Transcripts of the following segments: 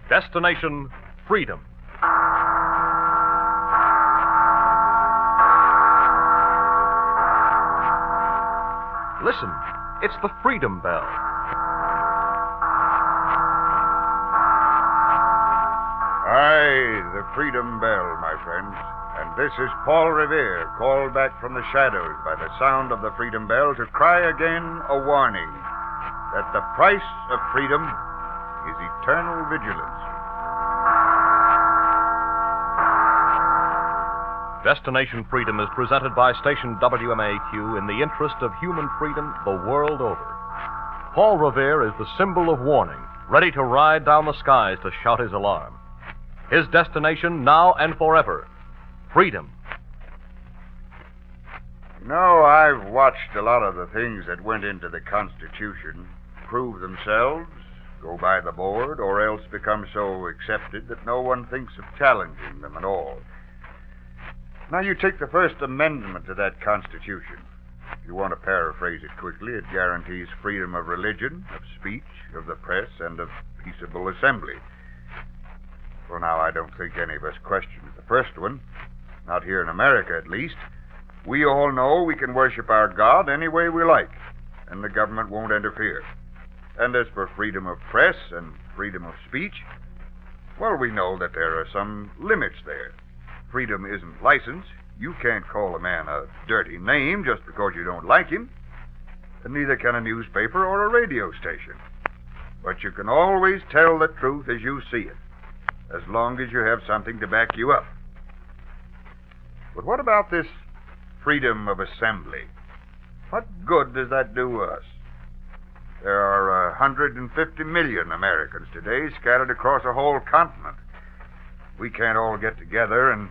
Destination Freedom. Listen, it's the Freedom Bell. Aye, the Freedom Bell, my friends. And this is Paul Revere, called back from the shadows by the sound of the Freedom Bell to cry again a warning that the price of freedom is eternal vigilance. Destination Freedom is presented by station WMAQ in the interest of human freedom the world over. Paul Revere is the symbol of warning, ready to ride down the skies to shout his alarm. His destination now and forever, freedom. You know, I've watched a lot of the things that went into the Constitution prove themselves, go by the board, or else become so accepted that no one thinks of challenging them at all. Now, you take the First Amendment to that Constitution. If you want to paraphrase it quickly, it guarantees freedom of religion, of speech, of the press, and of peaceable assembly. Well, now, I don't think any of us questions the first one. Not here in America, at least. We all know we can worship our God any way we like, and the government won't interfere. And as for freedom of press and freedom of speech, well, we know that there are some limits there. Freedom isn't license. You can't call a man a dirty name just because you don't like him. And neither can a newspaper or a radio station. But you can always tell the truth as you see it, as long as you have something to back you up. But what about this freedom of assembly? What good does that do us? There are 150 million Americans today scattered across a whole continent. We can't all get together and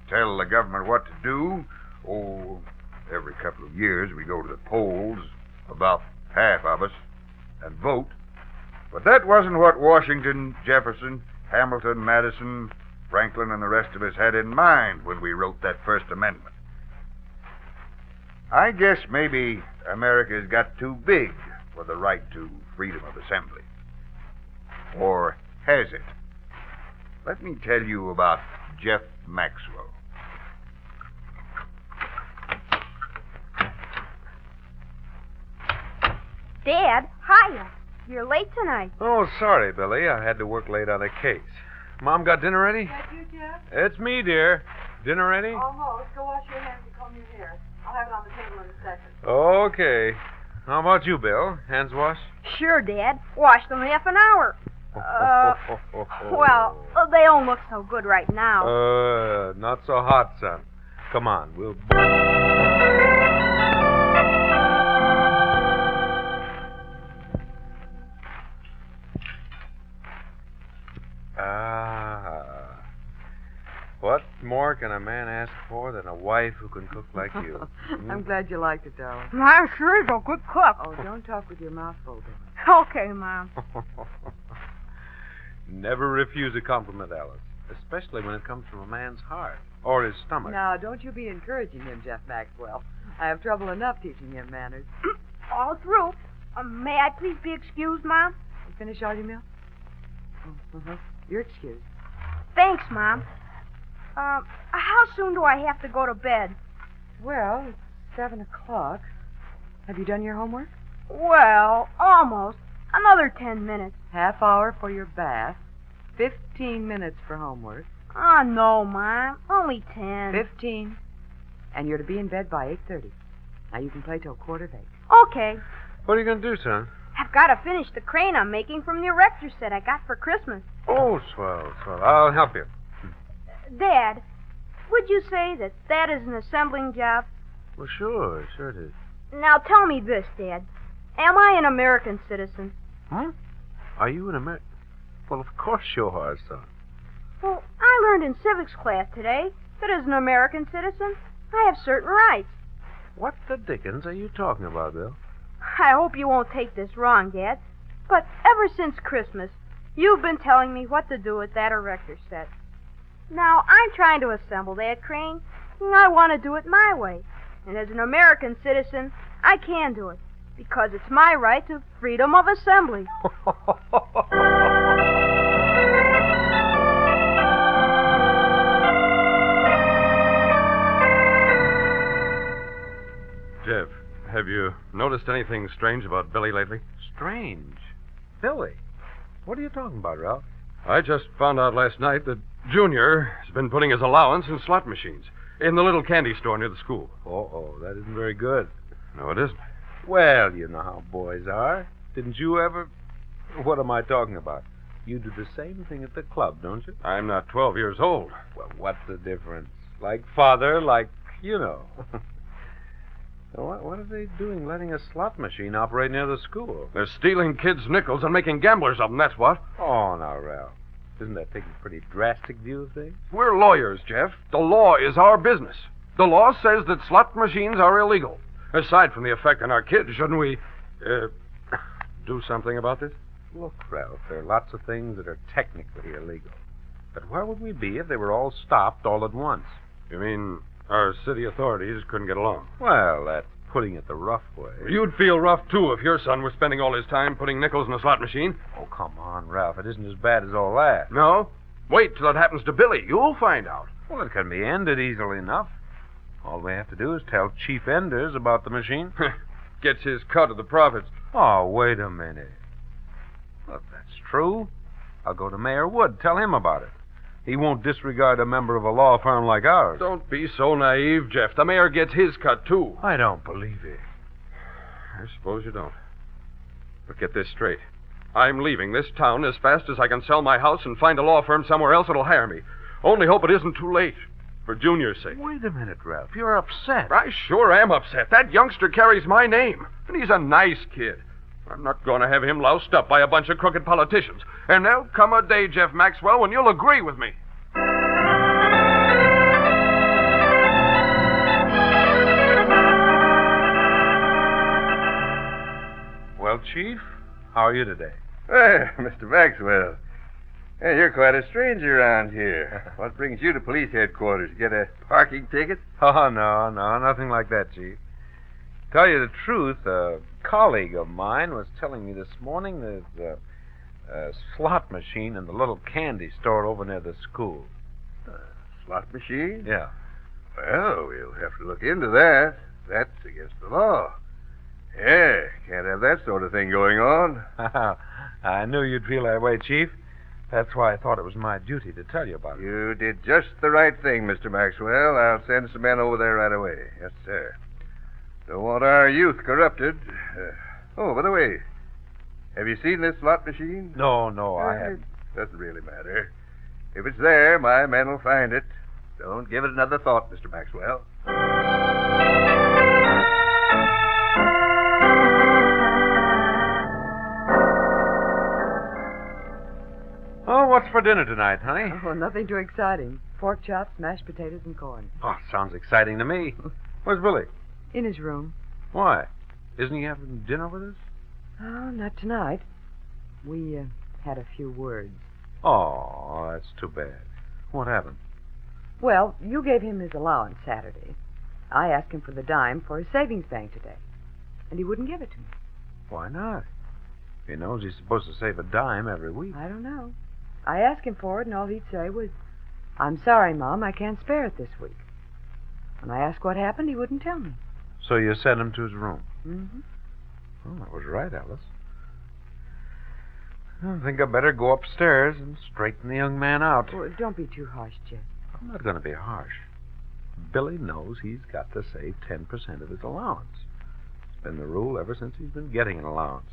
tell the government what to do. Oh, every couple of years we go to the polls, about half of us, and vote. But that wasn't what Washington, Jefferson, Hamilton, Madison, Franklin, and the rest of us had in mind when we wrote that First Amendment. I guess maybe America's got too big for the right to freedom of assembly. Or has it? Let me tell you about Jeff Maxwell. Dad, hiya. You're late tonight. Oh, sorry, Billy. I had to work late on a case. Mom got dinner ready? Is that you, Jeff? It's me, dear. Dinner ready? Almost. Go wash your hands and comb your hair. I'll have it on the table in a second. Okay. How about you, Bill? Hands washed? Sure, Dad. Washed them in half an hour. Well, they don't look so good right now. Not so hot, son. Come on, we'll... What more can a man ask for than a wife who can cook like you? I'm glad you liked it, darling. I'm sure he's a good cook. Oh, don't talk with your mouth full, darling. Okay, Mom. Never refuse a compliment, Alice, especially when it comes from a man's heart or his stomach. Now, don't you be encouraging him, Jeff Maxwell. I have trouble enough teaching him manners. All through. May I please be excused, Mom? You finish all your meal? Oh, You're excused. Thanks, Mom. How soon do I have to go to bed? Well, it's 7 o'clock. Have you done your homework? Well, almost. Another 10 minutes. Half hour for your bath. 15 minutes for homework. Oh, no, Mom. Only 10. 15. And you're to be in bed by 8:30. Now, you can play till 7:45. Okay. What are you going to do, son? I've got to finish the crane I'm making from the erector set I got for Christmas. Oh, swell, swell. I'll help you. Dad, would you say that is an assembling job? Well, sure it is. Now, tell me this, Dad. Am I an American citizen? Huh? Are you an American? Well, of course you are, son. Well, I learned in civics class today that as an American citizen, I have certain rights. What the dickens are you talking about, Bill? I hope you won't take this wrong, Dad, but ever since Christmas, you've been telling me what to do with that erector set. Now, I'm trying to assemble that crane, and I want to do it my way. And as an American citizen, I can do it, because it's my right to freedom of assembly. you noticed anything strange about Billy lately? Strange. Billy? What are you talking about, Ralph? I just found out last night that Junior has been putting his allowance in slot machines in the little candy store near the school. Oh, that isn't very good. No, it isn't. Well, you know how boys are. Didn't you ever... What am I talking about? You do the same thing at the club, don't you? I'm not 12 years old. Well, what's the difference? Like father, like, you know. So what are they doing letting a slot machine operate near the school? They're stealing kids' nickels and making gamblers of them, that's what. Oh, now, Ralph. Isn't that taking a pretty drastic view of things? We're lawyers, Jeff. The law is our business. The law says that slot machines are illegal. Aside from the effect on our kids, shouldn't we, do something about this? Look, Ralph, there are lots of things that are technically illegal. But where would we be if they were all stopped all at once? You mean our city authorities couldn't get along? Well, that's putting it the rough way. You'd feel rough, too, if your son was spending all his time putting nickels in a slot machine. Oh, come on, Ralph. It isn't as bad as all that. No? Wait till it happens to Billy. You'll find out. Well, it can be ended easily enough. All we have to do is tell Chief Enders about the machine. Gets his cut of the profits. Oh, wait a minute. Look, that's true. I'll go to Mayor Wood, tell him about it. He won't disregard a member of a law firm like ours. Don't be so naive, Jeff. The mayor gets his cut, too. I don't believe it. I suppose you don't. But get this straight. I'm leaving this town as fast as I can sell my house and find a law firm somewhere else that'll hire me. Only hope it isn't too late. For Junior's sake. Wait a minute, Ralph. You're upset. I sure am upset. That youngster carries my name. And he's a nice kid. I'm not going to have him loused up by a bunch of crooked politicians. And there'll come a day, Jeff Maxwell, when you'll agree with me. Well, Chief, how are you today? Well, Mr. Maxwell. Hey, you're quite a stranger around here. What brings you to police headquarters? Get a parking ticket? Oh, no, nothing like that, Chief. Tell you the truth, a colleague of mine was telling me this morning there's a slot machine in the little candy store over near the school. Slot machine? Yeah. Well, we'll have to look into that. That's against the law. Yeah, can't have that sort of thing going on. I knew you'd feel that way, Chief. That's why I thought it was my duty to tell you about it. You did just the right thing, Mr. Maxwell. I'll send some men over there right away. Yes, sir. Don't want our youth corrupted. Oh, by the way, have you seen this slot machine? No, I haven't. It doesn't really matter. If it's there, my men will find it. Don't give it another thought, Mr. Maxwell. Oh, what's for dinner tonight, honey? Oh, nothing too exciting. Pork chops, mashed potatoes, and corn. Oh, sounds exciting to me. Where's Billy? In his room. Why? Isn't he having dinner with us? Oh, not tonight. We had a few words. Oh, that's too bad. What happened? Well, you gave him his allowance Saturday. I asked him for the dime for his savings bank today, and he wouldn't give it to me. Why not? He knows he's supposed to save a dime every week. I don't know. I asked him for it, and all he'd say was, "I'm sorry, Mom, I can't spare it this week." When I asked what happened, he wouldn't tell me. So you sent him to his room? Mm-hmm. Well, that was right, Alice. I think I better go upstairs and straighten the young man out. Well, don't be too harsh, Jeff. I'm not going to be harsh. Billy knows he's got to save 10% of his allowance. It's been the rule ever since he's been getting an allowance.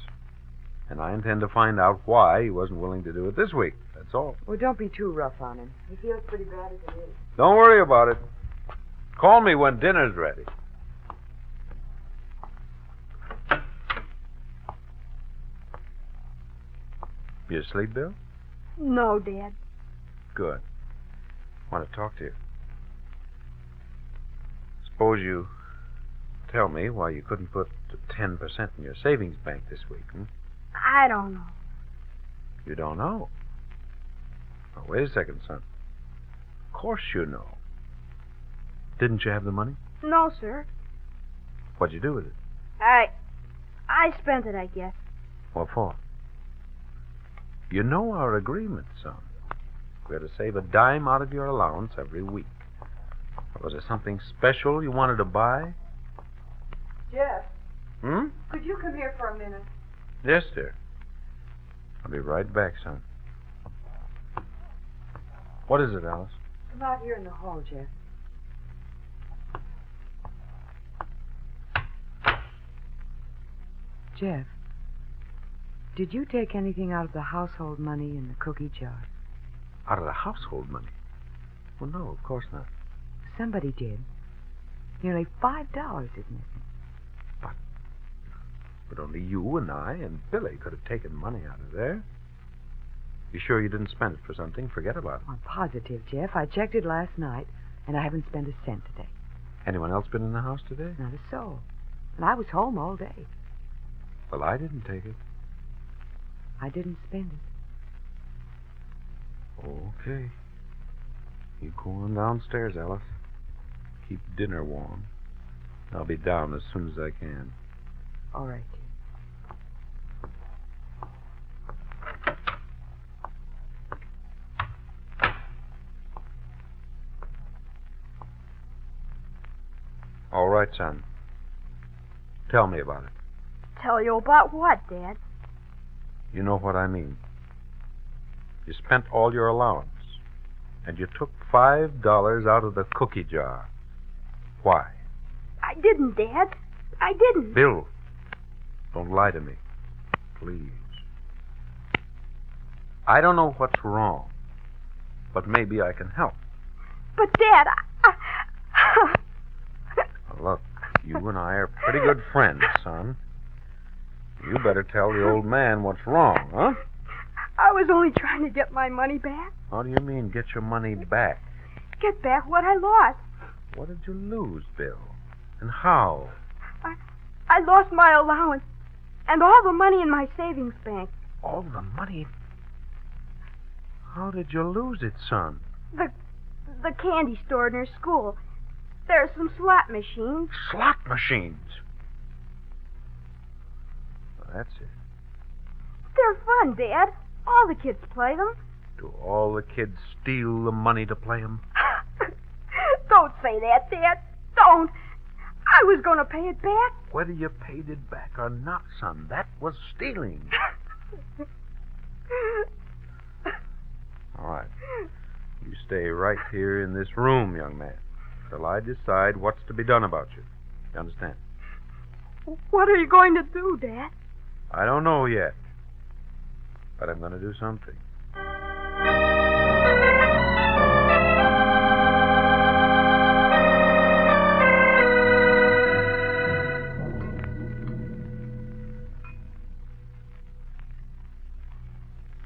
And I intend to find out why he wasn't willing to do it this week. That's all. Well, don't be too rough on him. He feels pretty bad as it is. Don't worry about it. Call me when dinner's ready. You asleep, Bill? No, Dad. Good. Want to talk to you. Suppose you tell me why you couldn't put 10% in your savings bank this week, hmm? I don't know. You don't know? Oh, wait a second, son. Of course you know. Didn't you have the money? No, sir. What'd you do with it? I spent it, I guess. What for? You know our agreement, son. We're to save a dime out of your allowance every week. Was there something special you wanted to buy? Jeff, Hmm? Could you come here for a minute? Yes, dear. I'll be right back, son. What is it, Alice? Come out here in the hall, Jeff. Jeff, did you take anything out of the household money in the cookie jar? Out of the household money? Well, no, of course not. Somebody did. Nearly $5 is missing. But only you and I and Billy could have taken money out of there. You sure you didn't spend it for something? Forget about it. I'm positive, Jeff. I checked it last night, and I haven't spent a cent today. Anyone else been in the house today? Not a soul. And I was home all day. Well, I didn't take it. I didn't spend it. Okay. You go on downstairs, Alice. Keep dinner warm. I'll be down as soon as I can. All right, dear. All right, son. Tell me about it. Tell you about what, Dad? You know what I mean. You spent all your allowance, and you took $5 out of the cookie jar. Why? I didn't, Dad. I didn't. Bill, don't lie to me. Please. I don't know what's wrong, but maybe I can help. But, Dad, Now, look, you and I are pretty good friends, son. You better tell the old man what's wrong, huh? I was only trying to get my money back. How do you mean, get your money back? Get back what I lost. What did you lose, Bill? And how? I lost my allowance and all the money in my savings bank. All the money? How did you lose it, son? The candy store near school. There's some slot machines. Slot machines? Well, that's it. They're fun, Dad. All the kids play them. Do all the kids steal the money to play 'em? Don't say that, Dad. Don't. I was going to pay it back. Whether you paid it back or not, son, that was stealing. All right. You stay right here in this room, young man, till I decide what's to be done about you. You understand? What are you going to do, Dad? I don't know yet, but I'm going to do something.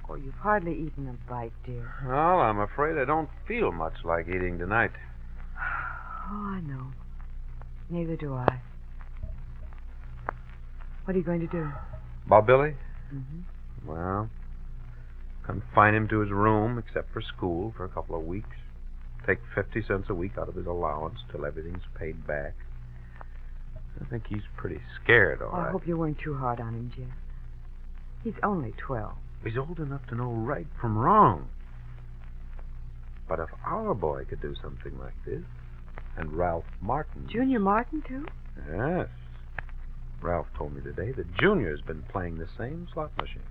Oh, you've hardly eaten a bite, dear. Well, I'm afraid I don't feel much like eating tonight. Oh, I know. Neither do I. What are you going to do? About Billy? Mm-hmm. Well, confine him to his room, except for school, for a couple of weeks. Take 50 cents a week out of his allowance till everything's paid back. I think he's pretty scared, all right. I hope you weren't too hard on him, Jeff. He's only 12. He's old enough to know right from wrong. But if our boy could do something like this, and Ralph Martin... Junior Martin, too? Yes. Ralph told me today that Junior's been playing the same slot machines.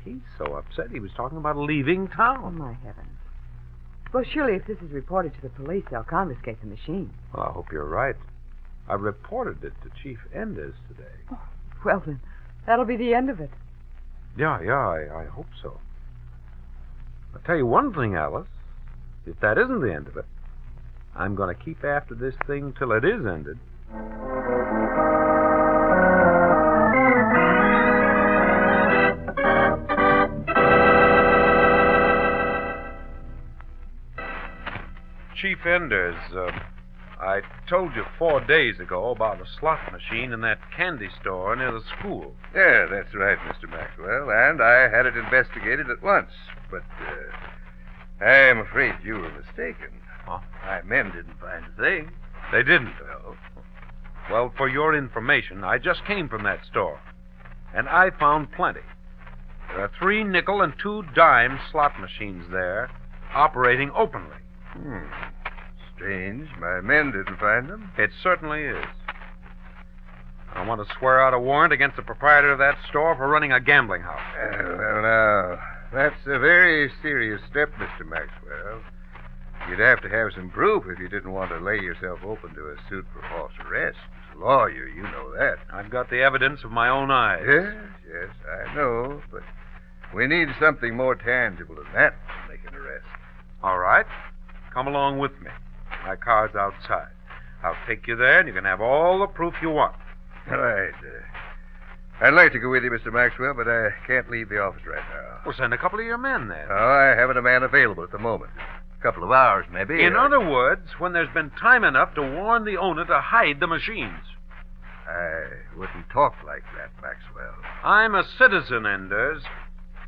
He's so upset he was talking about leaving Oh, town. my heavens. Well, surely if this is reported to the police, they'll confiscate the machine. Well, I hope you're right. I reported it to Chief Enders today. Oh, well, then, that'll be the end of it. Yeah, I hope so. I'll tell you one thing, Alice. If that isn't the end of it, I'm going to keep after this thing till it is ended. Chief Enders, I told you 4 days ago about a slot machine in that candy store near the school. Yeah, that's right, Mr. Maxwell, and I had it investigated at once. But I'm afraid you were mistaken. Huh? My men didn't find a thing. They didn't. No. Well, for your information, I just came from that store, and I found plenty. There are 3 nickel and 2 dime slot machines there, operating openly. Strange. My men didn't find them. It certainly is. I want to swear out a warrant against the proprietor of that store for running a gambling house. Well, now, that's a very serious step, Mr. Maxwell. You'd have to have some proof if you didn't want to lay yourself open to a suit for false arrest. As a lawyer, you know that. I've got the evidence of my own eyes. Yes, I know, but we need something more tangible than that to make an arrest. All right. Come along with me. My car's outside. I'll take you there, and you can have all the proof you want. All right. I'd like to go with you, Mr. Maxwell, but I can't leave the office right now. We'll send a couple of your men then. Oh, I haven't a man available at the moment. A couple of hours, maybe. In other words, when there's been time enough to warn the owner to hide the machines. I wouldn't talk like that, Maxwell. I'm a citizen, Enders,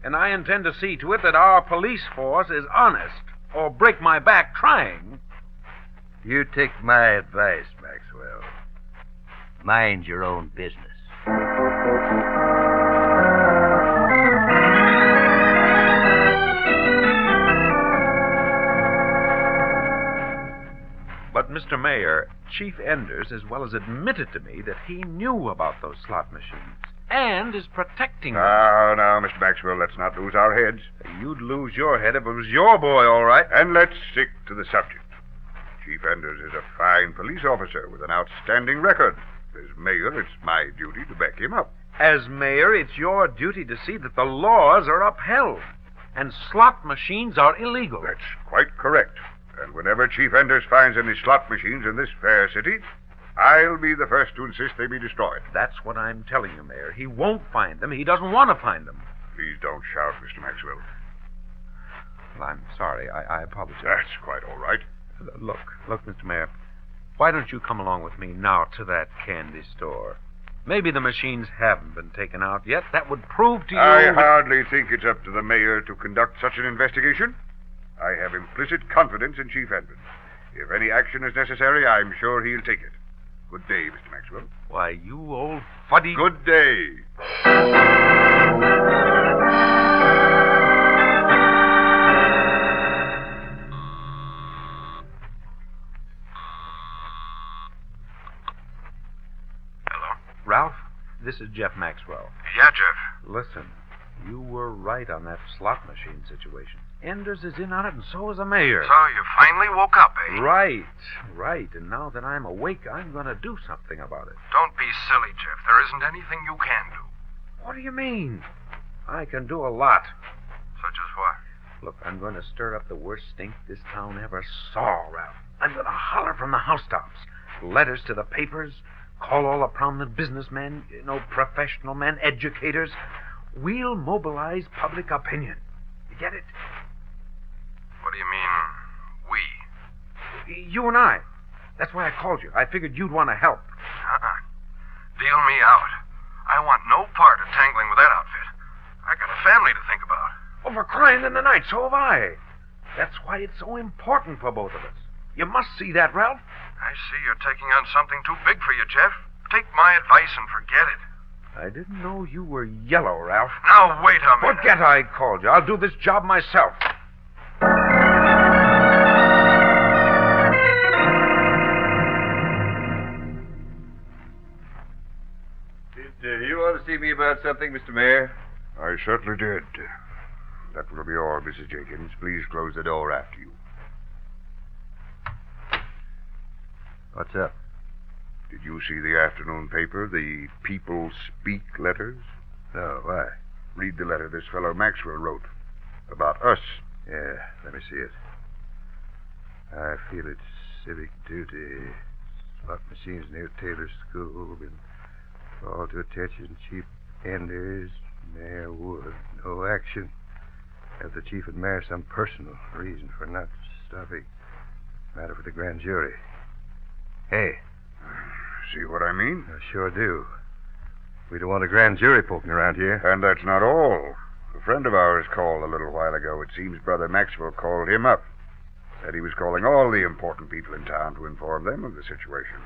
and I intend to see to it that our police force is honest, or break my back trying. You take my advice, Maxwell. Mind your own business. But, Mr. Mayor, Chief Enders as well as admitted to me that he knew about those slot machines and is protecting them. Now, Mr. Maxwell, let's not lose our heads. You'd lose your head if it was your boy, all right. And let's stick to the subject. Chief Enders is a fine police officer with an outstanding record. As mayor, it's my duty to back him up. As mayor, it's your duty to see that the laws are upheld and slot machines are illegal. That's quite correct. And whenever Chief Enders finds any slot machines in this fair city, I'll be the first to insist they be destroyed. That's what I'm telling you, Mayor. He won't find them. He doesn't want to find them. Please don't shout, Mr. Maxwell. Well, I'm sorry. I apologize. That's quite all right. Look, Mr. Mayor. Why don't you come along with me now to that candy store? Maybe the machines haven't been taken out yet. That would prove to you... I hardly think it's up to the mayor to conduct such an investigation. I have implicit confidence in Chief Enders. If any action is necessary, I'm sure he'll take it. Good day, Mr. Maxwell. Why, you old fuddy... Good day. Hello? Ralph, this is Jeff Maxwell. Yeah, Jeff. Listen, you were right on that slot machine situation. Enders is in on it, and so is the mayor. So you finally woke up, eh? Right. And now that I'm awake, I'm going to do something about it. Don't be silly, Jeff. There isn't anything you can do. What do you mean? I can do a lot. Such as what? Look, I'm going to stir up the worst stink this town ever saw, Ralph. I'm going to holler from the housetops, letters to the papers, call all the prominent businessmen, professional men, educators. We'll mobilize public opinion. You get it? What do you mean, we? You and I. That's why I called you. I figured you'd want to help. Deal me out. I want no part of tangling with that outfit. I got a family to think about. Oh, for crying in the night, so have I. That's why it's so important for both of us. You must see that, Ralph. I see you're taking on something too big for you, Jeff. Take my advice and forget it. I didn't know you were yellow, Ralph. Now, wait a minute. Forget I called you. I'll do this job myself. Did you want to see me about something, Mr. Mayor? I certainly did. That will be all, Mrs. Jenkins. Please close the door after you. What's up? Did you see the afternoon paper, the People Speak letters? No, why? Read the letter this fellow Maxwell wrote. About us. Yeah, let me see it. I feel it's civic duty. Slot machines near Taylor School. Been called to attention. Chief Enders, Mayor Wood. No action. Have the chief and mayor some personal reason for not stopping. Matter for the grand jury. Hey. See what I mean? I sure do. We don't want a grand jury poking around here. And that's not all. A friend of ours called a little while ago. It seems Brother Maxwell called him up. Said he was calling all the important people in town to inform them of the situation.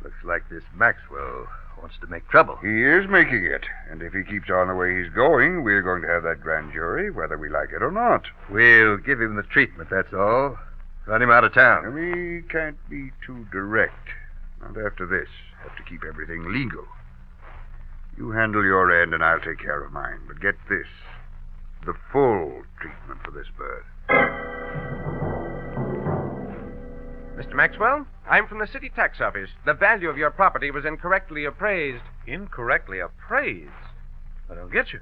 Looks like this Maxwell wants to make trouble. He is making it. And if he keeps on the way he's going, we're going to have that grand jury, whether we like it or not. We'll give him the treatment, that's all. Run him out of town. We can't be too direct. Not after this. Have to keep everything legal. You handle your end and I'll take care of mine. But get this. The full treatment for this bird. Mr. Maxwell, I'm from the city tax office. The value of your property was incorrectly appraised. Incorrectly appraised? I don't get you.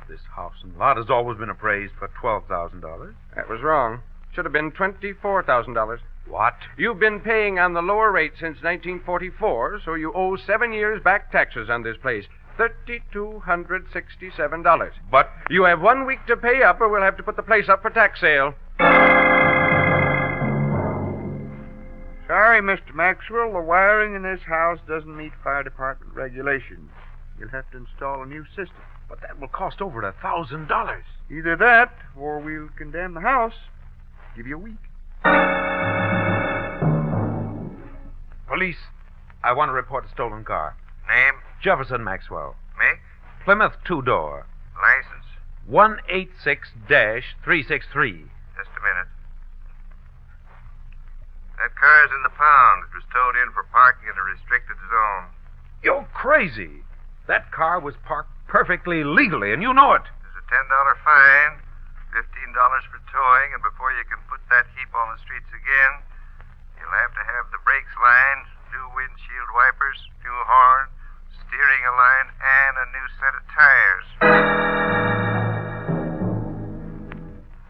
This house and lot has always been appraised for $12,000. That was wrong. Should have been $24,000. What? You've been paying on the lower rate since 1944, so you owe 7 years back taxes on this place. $3,267. But You have 1 week to pay up, or we'll have to put the place up for tax sale. Sorry, Mr. Maxwell. The wiring in this house doesn't meet fire department regulations. You'll have to install a new system. But that will cost over $1,000. Either that, or we'll condemn the house. Give you a week. Police, I want to report a stolen car. Name? Jefferson Maxwell. Make? Plymouth two-door. License? 186-363. Just a minute. That car's in the pound. It was towed in for parking in a restricted zone. You're crazy. That car was parked perfectly legally, and you know it. There's a $10 fine, $15 for towing, and before you can put that heap on the streets again, you'll have to have the brakes lined, new windshield wipers, new horn, steering aligned, and a new set of tires.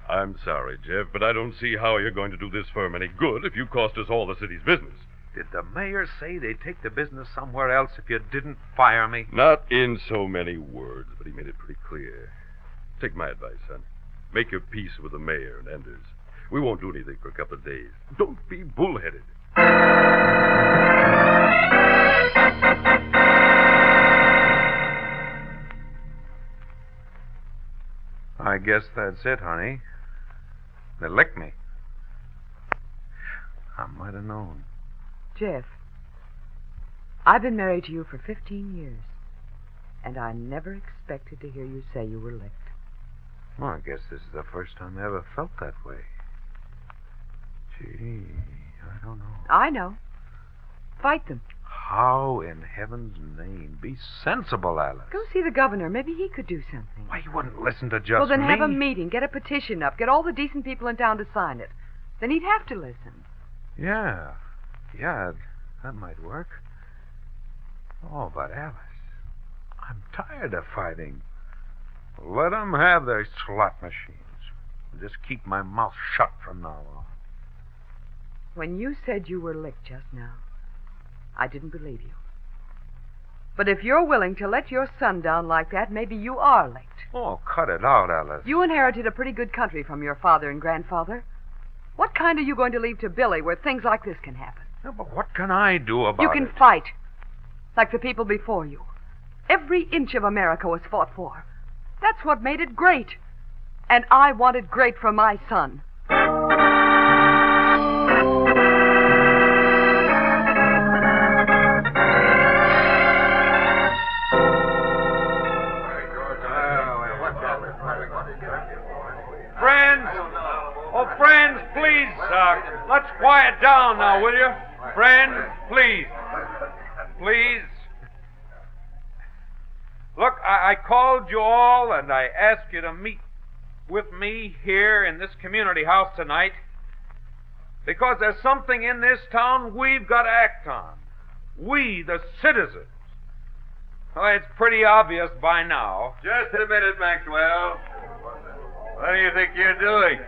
I'm sorry, Jeff, but I don't see how you're going to do this firm any good if you cost us all the city's business. Did the mayor say they'd take the business somewhere else if you didn't fire me? Not in so many words, but he made it pretty clear. Take my advice, son. Make your peace with the mayor and Enders. We won't do anything for a couple of days. Don't be bullheaded. I guess that's it, honey. They licked me. I might have known. Jeff, I've been married to you for 15 years, and I never expected to hear you say you were licked. Well, I guess this is the first time I ever felt that way. Gee, I don't know. I know. Fight them. How in heaven's name? Be sensible, Alice. Go see the governor. Maybe he could do something. Why, you wouldn't listen to just Well, then me. have a meeting. Get a petition up. Get all the decent people in town to sign it. Then he'd have to listen. Yeah, that might work. Oh, but Alice, I'm tired of fighting. Let them have their slot machines. I'll just keep my mouth shut from now on. When you said you were licked just now, I didn't believe you. But if you're willing to let your son down like that, maybe you are licked. Oh, cut it out, Alice. You inherited a pretty good country from your father and grandfather. What kind are you going to leave to Billy where things like this can happen? Yeah, but what can I do about You can it? fight, like the people before you. Every inch of America was fought for. That's what made it great. And I wanted great for my son. Friends, please, let's quiet down now, will you? Friends, please. Please. Look, I called you all and I asked you to meet with me here in this community house tonight because there's something in this town we've got to act on. We, the citizens. Well, it's pretty obvious by now. Just a minute, Maxwell. What do you think you're doing?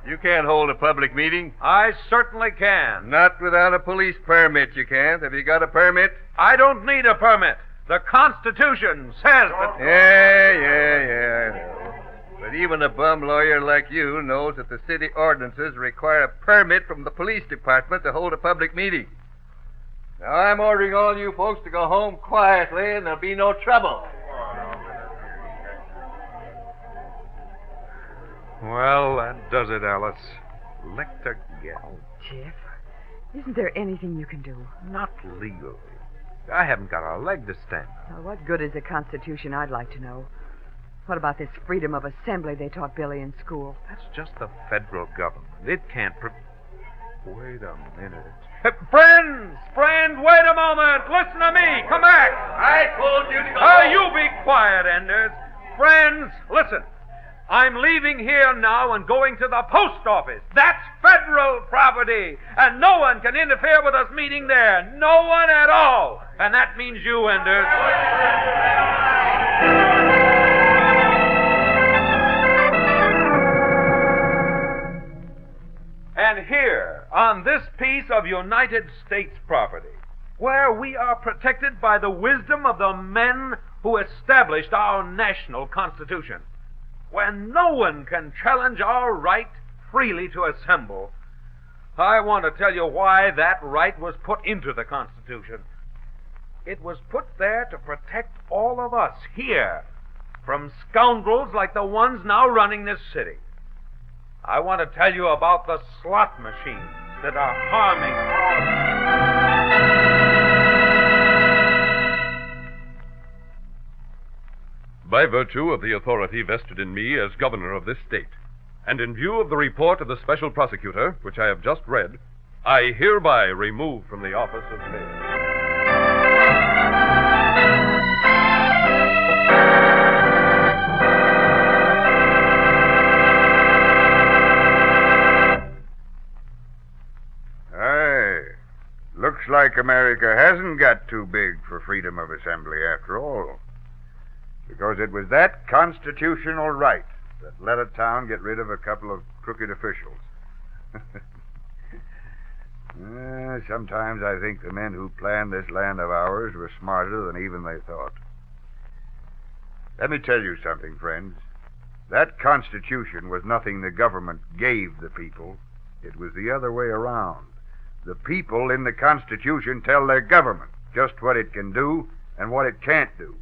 You can't hold a public meeting. I certainly can. Not without a police permit, you can't. Have you got a permit? I don't need a permit. The Constitution says that... Yeah, I know. But even a bum lawyer like you knows that the city ordinances require a permit from the police department to hold a public meeting. Now, I'm ordering all you folks to go home quietly, and there'll be no trouble. Well, that does it, Alice. Licked again. Oh, Jeff, isn't there anything you can do? Not legally. I haven't got a leg to stand on. Well, what good is the Constitution, I'd like to know? What about this freedom of assembly they taught Billy in school? That's just the federal government. It can't... Wait a minute. Friends, wait a moment. Listen to me. Come back. I told you to go. Oh, you be quiet, Enders. Friends, listen. I'm leaving here now and going to the post office. That's federal property, and no one can interfere with us meeting there. No one at all. And that means you, Enders. And here, on this piece of United States property, where we are protected by the wisdom of the men who established our national Constitution, where no one can challenge our right freely to assemble, I want to tell you why that right was put into the Constitution. It was put there to protect all of us here from scoundrels like the ones now running this city. I want to tell you about the slot machines that are harming By virtue of the authority vested in me as governor of this state, and in view of the report of the special prosecutor, which I have just read, I hereby remove from the office of mayor. Looks like America hasn't got too big for freedom of assembly after all. Because it was that constitutional right that let a town get rid of a couple of crooked officials. Sometimes I think the men who planned this land of ours were smarter than even they thought. Let me tell you something, friends. That Constitution was nothing the government gave the people. It was the other way around. The people in the Constitution tell their government just what it can do and what it can't do.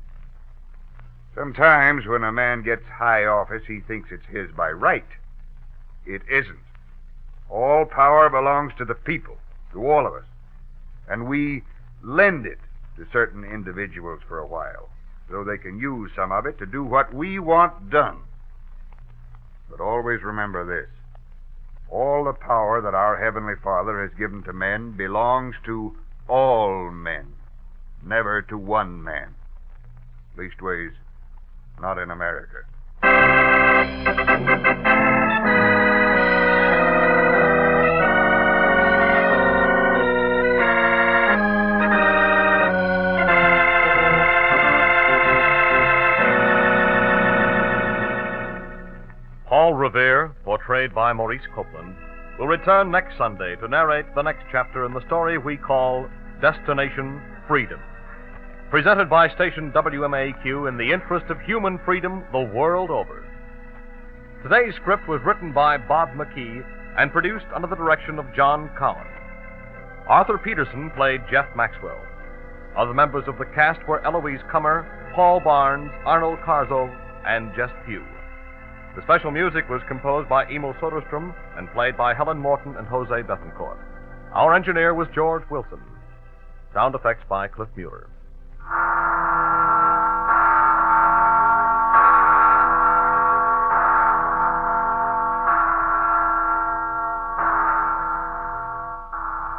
Sometimes when a man gets high office, he thinks it's his by right. It isn't. All power belongs to the people, to all of us. And we lend it to certain individuals for a while, so they can use some of it to do what we want done. But always remember this. All the power that our Heavenly Father has given to men belongs to all men, never to one man. Leastways, not in America. Paul Revere, portrayed by Maurice Copeland, will return next Sunday to narrate the next chapter in the story we call Destination Freedom. Presented by station WMAQ in the interest of human freedom the world over. Today's script was written by Bob McKee and produced under the direction of John Collins. Arthur Peterson played Jeff Maxwell. Other members of the cast were Eloise Cummer, Paul Barnes, Arnold Carzo, and Jess Pugh. The special music was composed by Emil Soderstrom and played by Helen Morton and Jose Bethencourt. Our engineer was George Wilson. Sound effects by Cliff Mueller.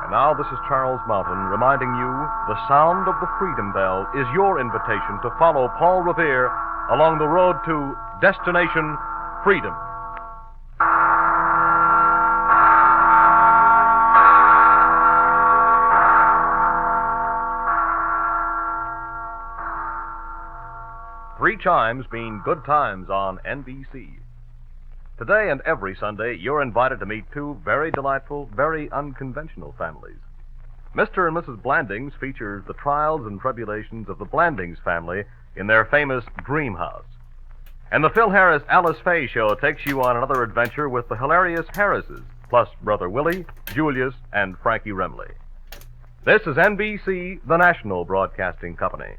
And now this is Charles Mountain reminding you the sound of the Freedom Bell is your invitation to follow Paul Revere along the road to Destination Freedom. Three chimes mean good times on NBC. Today and every Sunday, you're invited to meet two very delightful, very unconventional families. Mr. and Mrs. Blandings features the trials and tribulations of the Blandings family in their famous Dream House. And the Phil Harris Alice Faye Show takes you on another adventure with the hilarious Harrises, plus Brother Willie, Julius, and Frankie Remley. This is NBC, the national broadcasting company.